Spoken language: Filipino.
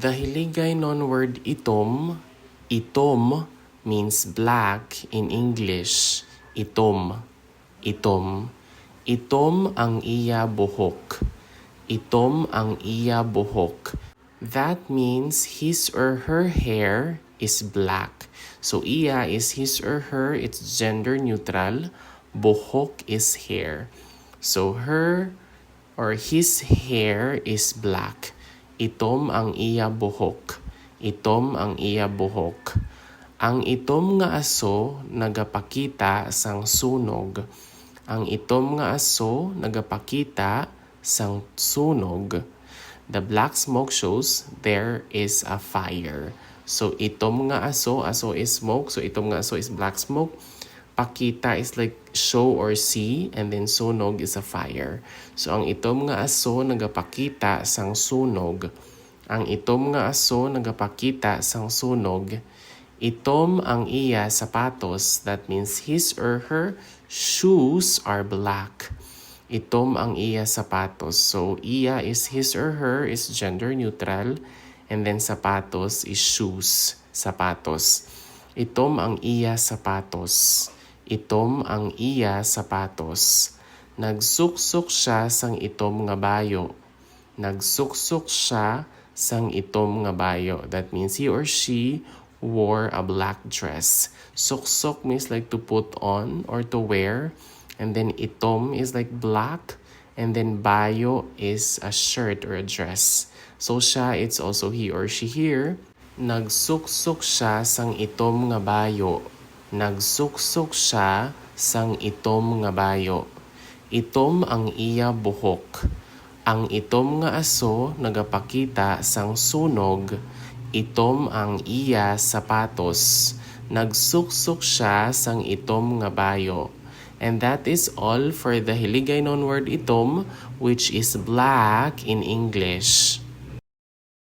The Hiligay non-word itom, itom means black in English. Itom, itom. Itom ang iya buhok. Itom ang iya buhok. That means his or her hair is black. So iya is his or her, it's gender neutral. Buhok is hair. So her or his hair is black. Itom ang iya buhok. Itom ang iya buhok. Ang itom nga aso nagapakita sang sunog. Ang itom nga aso nagapakita sang sunog. The black smoke shows there is a fire. So itom nga aso is smoke. So itom nga aso is black smoke. Pakita is like show or see, and then sunog is a fire. So ang itom nga aso nagapakita sang sunog. Ang itom nga aso nagapakita sang sunog. Itom ang iya sapatos, that means his or her shoes are black. Itom ang iya sapatos. So iya is his or her is gender neutral, and then sapatos is shoes, sapatos. Itom ang iya sapatos. Itom ang iya sapatos. Nagsuksok siya sang itom nga bayo. Nagsuksok siya sang itom nga bayo. That means he or she wore a black dress. Suksok means like to put on or to wear. And then itom is like black. And then bayo is a shirt or a dress. So siya, it's also he or she here. Nagsuksok siya sang itom nga bayo. Nagsuksok siya sang itom nga bayo. Itom ang iya buhok. Ang itom nga aso nagapakita sang sunog. Itom ang iya sapatos. Nagsuksok siya sang itom nga bayo. And that is all for the Hiligay non-word itom, which is black in English.